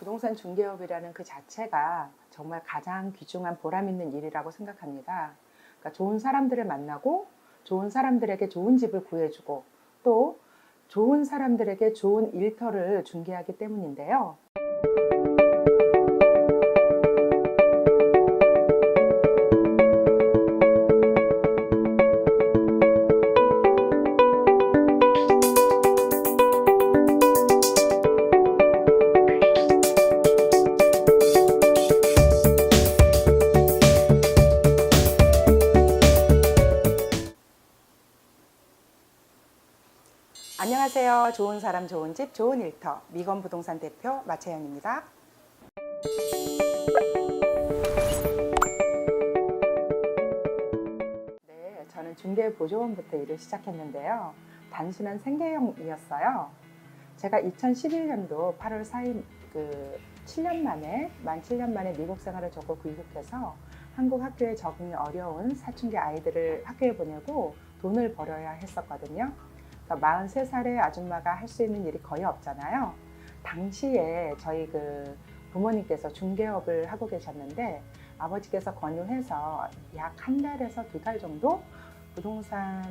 부동산 중개업이라는 그 자체가 정말 가장 귀중한 보람 있는 일이라고 생각합니다. 그러니까 좋은 사람들을 만나고 좋은 사람들에게 좋은 집을 구해주고 또 좋은 사람들에게 좋은 일터를 중개하기 때문인데요. 안녕하세요. 좋은 사람, 좋은 집, 좋은 일터 미건부동산 대표 마채연입니다. 네, 저는 중개보조원부터 일을 시작했는데요. 단순한 생계형이었어요. 제가 2011년도 8월 4일 7년 만에 미국 생활을 접고 귀국해서 한국 학교에 적응이 어려운 사춘기 아이들을 학교에 보내고 돈을 벌어야 했었거든요. 43살의 아줌마가 할 수 있는 일이 거의 없잖아요. 당시에 저희 부모님께서 중개업을 하고 계셨는데 아버지께서 권유해서 약 한 달에서 두 달 정도 부동산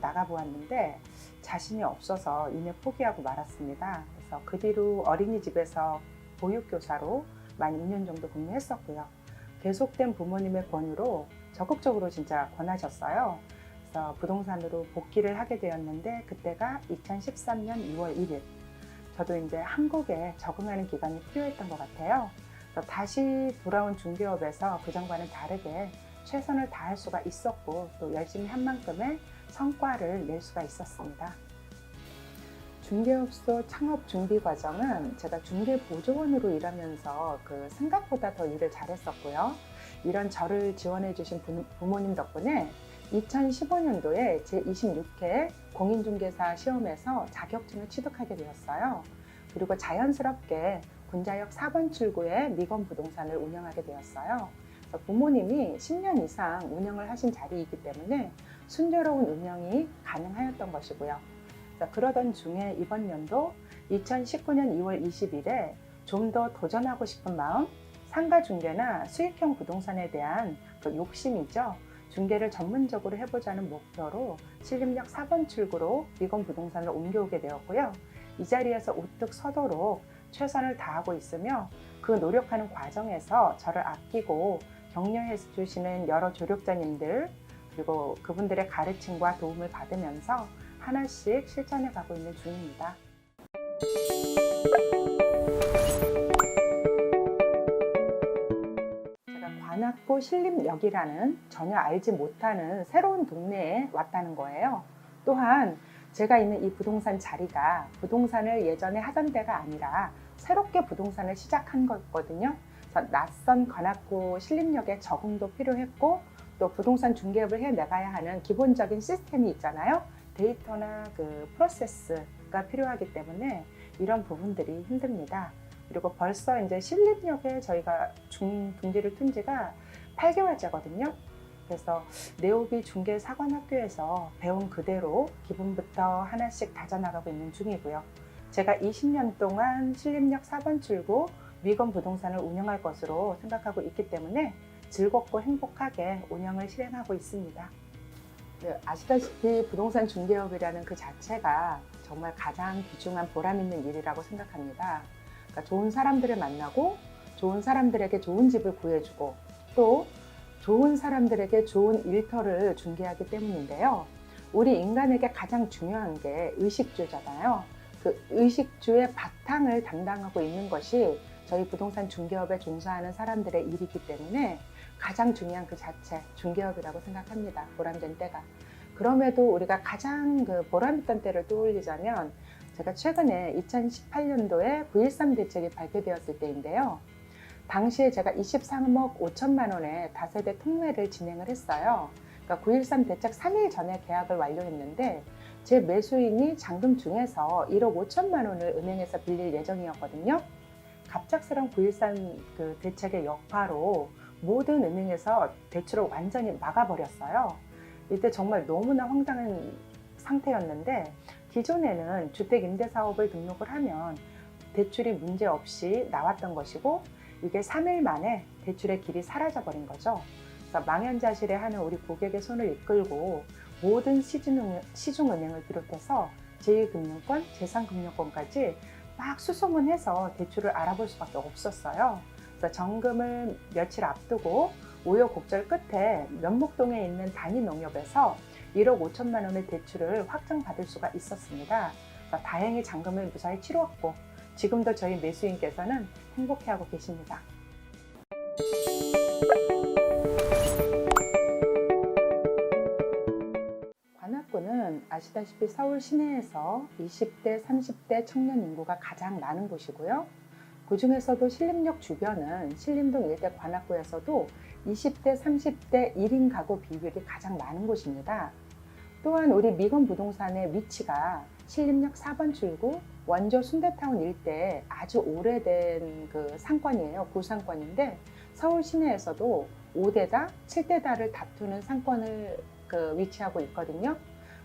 나가보았는데 자신이 없어서 이내 포기하고 말았습니다. 그래서 그 뒤로 어린이집에서 보육교사로 만 2년 정도 근무했었고요. 계속된 부모님의 권유로 적극적으로 진짜 권하셨어요. 그래서 부동산으로 복귀를 하게 되었는데 그때가 2013년 2월 1일. 저도 이제 한국에 적응하는 기간이 필요했던 것 같아요. 그래서 다시 돌아온 중개업에서 그전과는 다르게 최선을 다할 수가 있었고 또 열심히 한 만큼의 성과를 낼 수가 있었습니다. 중개업소 창업 준비 과정은 제가 중개보조원으로 일하면서 생각보다 더 일을 잘했었고요. 이런 저를 지원해 주신 부모님 덕분에 2015년도에 제26회 공인중개사 시험에서 자격증을 취득하게 되었어요. 그리고 자연스럽게 군자역 4번 출구에 미건부동산을 운영하게 되었어요. 그래서 부모님이 10년 이상 운영을 하신 자리이기 때문에 순조로운 운영이 가능하였던 것이고요. 그러던 중에 이번 연도 2019년 2월 20일에 좀 더 도전하고 싶은 마음, 상가중개나 수익형 부동산에 대한 욕심이죠. 중개를 전문적으로 해보자는 목표로 신림역 4번 출구로 미건부동산을 옮겨오게 되었고요. 이 자리에서 우뚝 서도록 최선을 다하고 있으며 그 노력하는 과정에서 저를 아끼고 격려해 주시는 여러 조력자님들 그리고 그분들의 가르침과 도움을 받으면서 하나씩 실천해 가고 있는 중입니다. 관악구 신림역이라는 전혀 알지 못하는 새로운 동네에 왔다는 거예요. 또한 제가 있는 이 부동산 자리가 부동산을 예전에 하던 데가 아니라 새롭게 부동산을 시작한 거거든요. 그래서 낯선 관악구 신림역에 적응도 필요했고 또 부동산 중개업을 해나가야 하는 기본적인 시스템이 있잖아요. 데이터나 프로세스가 필요하기 때문에 이런 부분들이 힘듭니다. 그리고 벌써 이제 신림역에 저희가 둥지를 튼 지가 8개월째거든요. 그래서 네오비 중개사관학교에서 배운 그대로 기본부터 하나씩 다져나가고 있는 중이고요. 제가 20년 동안 신림역 4번 출구 미건 부동산을 운영할 것으로 생각하고 있기 때문에 즐겁고 행복하게 운영을 실행하고 있습니다. 네, 아시다시피 부동산 중개업이라는 그 자체가 정말 가장 귀중한 보람 있는 일이라고 생각합니다. 그러니까 좋은 사람들을 만나고 좋은 사람들에게 좋은 집을 구해주고 또 좋은 사람들에게 좋은 일터를 중개하기 때문인데요. 우리 인간에게 가장 중요한 게 의식주잖아요. 그 의식주의 바탕을 담당하고 있는 것이 저희 부동산 중개업에 종사하는 사람들의 일이기 때문에 가장 중요한 그 자체 중개업이라고 생각합니다. 보람된 때가. 그럼에도 우리가 가장 보람있던 때를 떠올리자면 제가 최근에 2018년도에 9.13 대책이 발표되었을 때인데요. 당시에 제가 23억 5천만 원의 다세대 통매를 진행을 했어요. 그러니까 9.13 대책 3일 전에 계약을 완료했는데 제 매수인이 잔금 중에서 1억 5천만 원을 은행에서 빌릴 예정이었거든요. 갑작스러운 9.13 대책의 여파로 모든 은행에서 대출을 완전히 막아버렸어요. 이때 정말 너무나 황당한 상태였는데 기존에는 주택임대사업을 등록을 하면 대출이 문제없이 나왔던 것이고 이게 3일 만에 대출의 길이 사라져 버린 거죠. 그래서 망연자실해 하는 우리 고객의 손을 이끌고 모든 시중은행을 비롯해서 제2금융권, 제3금융권까지 막 수소문해서 대출을 알아볼 수밖에 없었어요. 그래서 정금을 며칠 앞두고 우여곡절 끝에 면목동에 있는 단위농협에서 1억 5천만 원의 대출을 확정받을 수가 있었습니다. 다행히 잔금을 무사히 치루었고 지금도 저희 매수인께서는 행복해하고 계십니다. 관악구는 아시다시피 서울 시내에서 20대, 30대 청년 인구가 가장 많은 곳이고요. 그 중에서도 신림역 주변은 신림동 일대 관악구에서도 20대, 30대 1인 가구 비율이 가장 많은 곳입니다. 또한 우리 미건 부동산의 위치가 신림역 4번 출구 원조 순대타운 일대에 아주 오래된 그 상권이에요. 구상권인데 서울 시내에서도 5대다, 7대다를 다투는 상권을 위치하고 있거든요.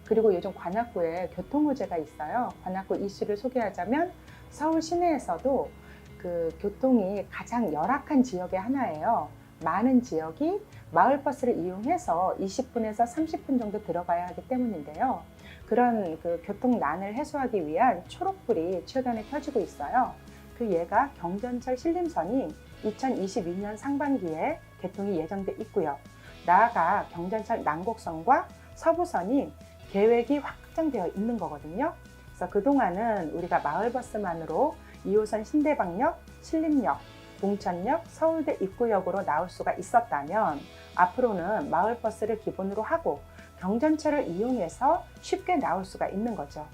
그리고 요즘 관악구에 교통호재가 있어요. 관악구 이슈를 소개하자면 서울 시내에서도 그 교통이 가장 열악한 지역의 하나예요. 많은 지역이 마을버스를 이용해서 20분에서 30분 정도 들어가야 하기 때문인데요. 그런 그 교통난을 해소하기 위한 초록불이 최근에 켜지고 있어요. 그 예가 경전철 신림선이 2022년 상반기에 개통이 예정돼 있고요. 나아가 경전철 남곡선과 서부선이 계획이 확정되어 있는 거거든요. 그래서 그동안은 우리가 마을버스만으로 2호선 신대방역, 신림역, 봉천역, 서울대 입구역으로 나올 수가 있었다면 앞으로는 마을버스를 기본으로 하고 경전철을 이용해서 쉽게 나올 수가 있는 거죠.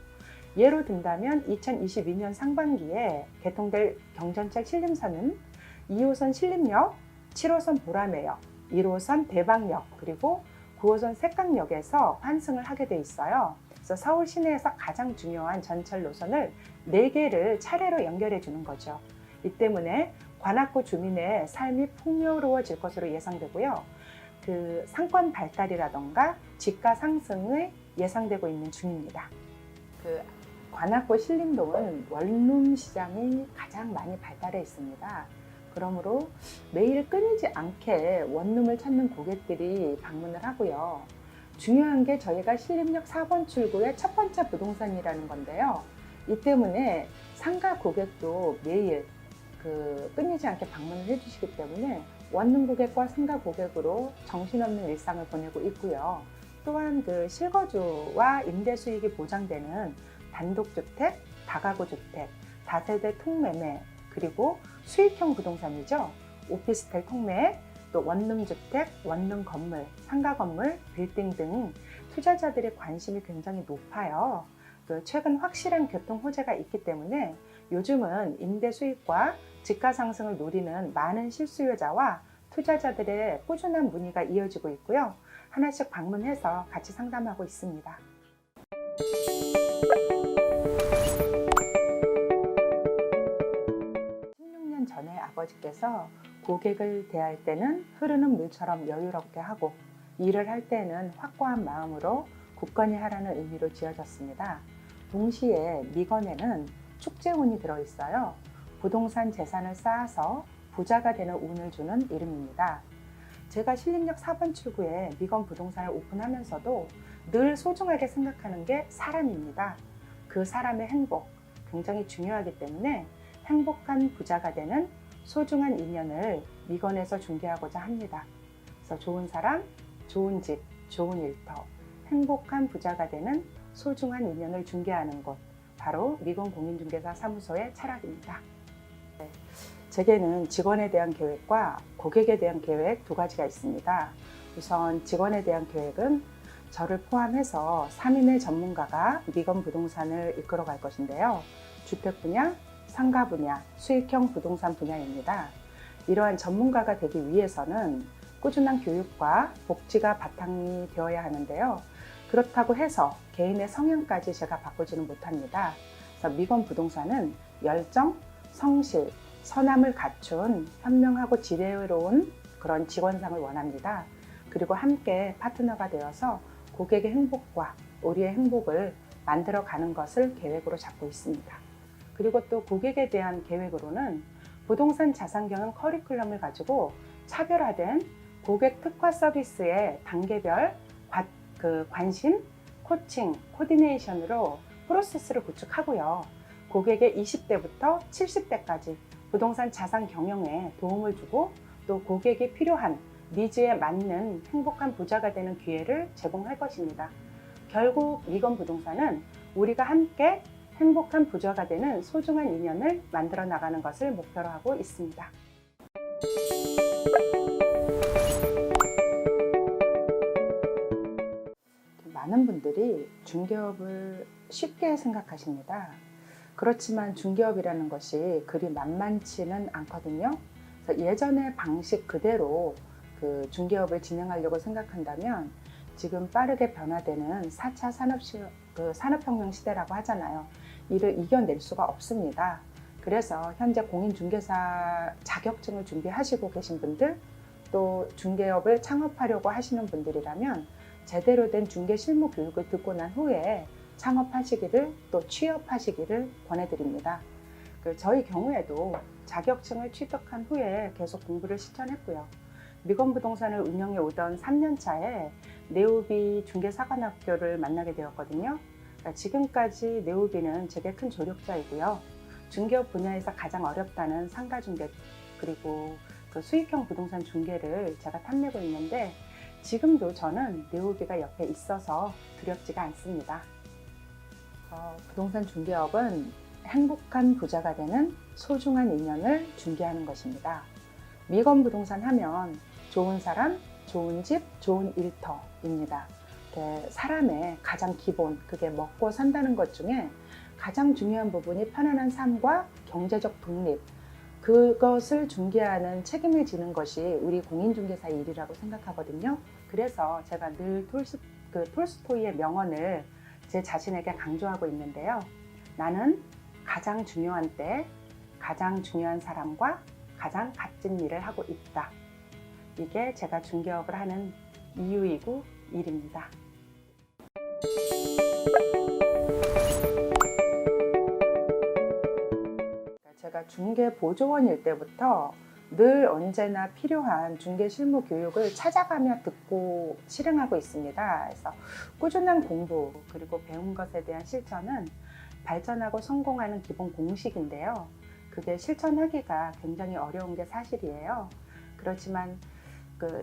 예로 든다면 2022년 상반기에 개통될 경전철 신림선은 2호선 신림역, 7호선 보라매역, 1호선 대방역, 그리고 9호선 색강역에서 환승을 하게 돼 있어요. 그래서 서울 시내에서 가장 중요한 전철 노선을 4개를 차례로 연결해 주는 거죠. 이 때문에 관악구 주민의 삶이 풍요로워질 것으로 예상되고요. 그 상권 발달이라던가 집가 상승이 예상되고 있는 중입니다. 그 관악구 신림동은 원룸 시장이 가장 많이 발달해 있습니다. 그러므로 매일 끊이지 않게 원룸을 찾는 고객들이 방문을 하고요. 중요한 게 저희가 신림역 4번 출구의 첫 번째 부동산이라는 건데요. 이 때문에 상가 고객도 매일 끊이지 않게 방문을 해주시기 때문에 원룸 고객과 상가 고객으로 정신없는 일상을 보내고 있고요. 또한 그 실거주와 임대 수익이 보장되는 단독주택, 다가구주택, 다세대 통매매, 그리고 수익형 부동산이죠. 오피스텔 통매, 또 원룸주택, 원룸 건물, 상가 건물, 빌딩 등 투자자들의 관심이 굉장히 높아요. 최근 확실한 교통 호재가 있기 때문에 요즘은 임대 수익과 집가 상승을 노리는 많은 실수요자와 투자자들의 꾸준한 문의가 이어지고 있고요. 하나씩 방문해서 같이 상담하고 있습니다. 16년 전에 아버지께서 고객을 대할 때는 흐르는 물처럼 여유롭게 하고 일을 할 때는 확고한 마음으로 굳건히 하라는 의미로 지어졌습니다. 동시에 미건에는 축제운이 들어있어요. 부동산 재산을 쌓아서 부자가 되는 운을 주는 이름입니다. 제가 신림역 4번 출구에 미건 부동산을 오픈하면서도 늘 소중하게 생각하는 게 사람입니다. 그 사람의 행복, 굉장히 중요하기 때문에 행복한 부자가 되는 소중한 인연을 미건에서 중개하고자 합니다. 그래서 좋은 사람, 좋은 집, 좋은 일터, 행복한 부자가 되는 소중한 인연을 중개하는 곳, 바로 미건 공인중개사 사무소의 철학입니다. 제게는 직원에 대한 계획과 고객에 대한 계획 두 가지가 있습니다. 우선 직원에 대한 계획은 저를 포함해서 3인의 전문가가 미건 부동산을 이끌어 갈 것인데요. 주택 분야, 상가 분야, 수익형 부동산 분야입니다. 이러한 전문가가 되기 위해서는 꾸준한 교육과 복지가 바탕이 되어야 하는데요. 그렇다고 해서 개인의 성향까지 제가 바꾸지는 못합니다. 그래서 미건 부동산은 열정, 성실, 선함을 갖춘 현명하고 지혜로운 그런 직원상을 원합니다. 그리고 함께 파트너가 되어서 고객의 행복과 우리의 행복을 만들어가는 것을 계획으로 잡고 있습니다. 그리고 또 고객에 대한 계획으로는 부동산 자산 경영 커리큘럼을 가지고 차별화된 고객 특화 서비스의 단계별 관심, 코칭, 코디네이션으로 프로세스를 구축하고요. 고객의 20대부터 70대까지 부동산 자산 경영에 도움을 주고 또 고객이 필요한 니즈에 맞는 행복한 부자가 되는 기회를 제공할 것입니다. 결국 미건 부동산은 우리가 함께 행복한 부자가 되는 소중한 인연을 만들어 나가는 것을 목표로 하고 있습니다. 많은 분들이 중개업을 쉽게 생각하십니다. 그렇지만 중개업이라는 것이 그리 만만치는 않거든요. 그래서 예전의 방식 그대로 중개업을 진행하려고 생각한다면 지금 빠르게 변화되는 4차 산업혁명 시대라고 하잖아요. 이를 이겨낼 수가 없습니다. 그래서 현재 공인중개사 자격증을 준비하시고 계신 분들, 또 중개업을 창업하려고 하시는 분들이라면 제대로 된 중개 실무 교육을 듣고 난 후에 창업하시기를 또 취업하시기를 권해드립니다. 저희 경우에도 자격증을 취득한 후에 계속 공부를 실천했고요. 미건 부동산을 운영해 오던 3년 차에 네오비 중개사관학교를 만나게 되었거든요. 지금까지 네오비는 제게 큰 조력자이고요. 중개업 분야에서 가장 어렵다는 상가중개 그리고 수익형 부동산 중개를 제가 탐내고 있는데 지금도 저는 네오비가 옆에 있어서 두렵지가 않습니다. 부동산 중개업은 행복한 부자가 되는 소중한 인연을 중개하는 것입니다. 미건 부동산 하면 좋은 사람, 좋은 집, 좋은 일터입니다. 사람의 가장 기본, 그게 먹고 산다는 것 중에 가장 중요한 부분이 편안한 삶과 경제적 독립, 그것을 중개하는 책임을 지는 것이 우리 공인중개사의 일이라고 생각하거든요. 그래서 제가 늘 톨스토이의 명언을 제 자신에게 강조하고 있는데요. 나는 가장 중요한 때, 가장 중요한 사람과 가장 값진 일을 하고 있다. 이게 제가 중개업을 하는 이유이고 일입니다. 제가 중개 보조원일 때부터 늘 언제나 필요한 중개 실무 교육을 찾아가며 듣고 실행하고 있습니다. 그래서 꾸준한 공부 그리고 배운 것에 대한 실천은 발전하고 성공하는 기본 공식인데요. 그게 실천하기가 굉장히 어려운 게 사실이에요. 그렇지만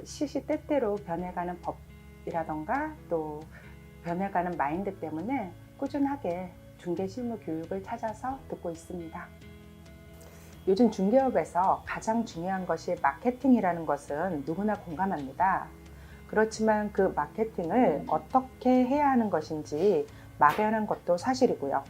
시시때때로 변해가는 법이라던가 또 변해가는 마인드 때문에 꾸준하게 중개 실무 교육을 찾아서 듣고 있습니다. 요즘 중개업에서 가장 중요한 것이 마케팅이라는 것은 누구나 공감합니다. 그렇지만 그 마케팅을 어떻게 해야 하는 것인지 막연한 것도 사실이고요.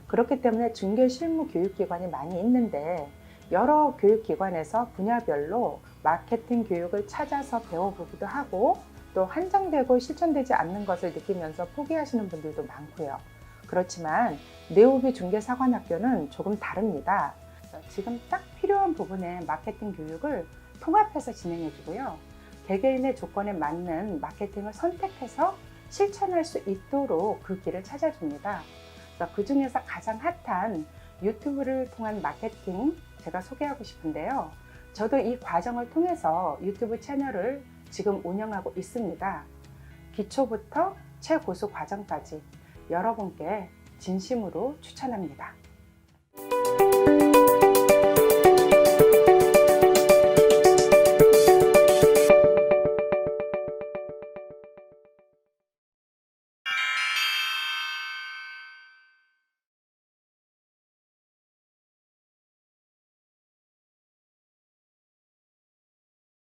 그렇기 때문에 중개 실무 교육기관이 많이 있는데 여러 교육기관에서 분야별로 마케팅 교육을 찾아서 배워보기도 하고 또 한정되고 실천되지 않는 것을 느끼면서 포기하시는 분들도 많고요. 그렇지만 네오비 중개사관학교는 조금 다릅니다. 지금 딱 필요한 부분의 마케팅 교육을 통합해서 진행해 주고요. 개개인의 조건에 맞는 마케팅을 선택해서 실천할 수 있도록 그 길을 찾아줍니다. 그 중에서 가장 핫한 유튜브를 통한 마케팅 제가 소개하고 싶은데요. 저도 이 과정을 통해서 유튜브 채널을 지금 운영하고 있습니다. 기초부터 최고수 과정까지 여러분께 진심으로 추천합니다.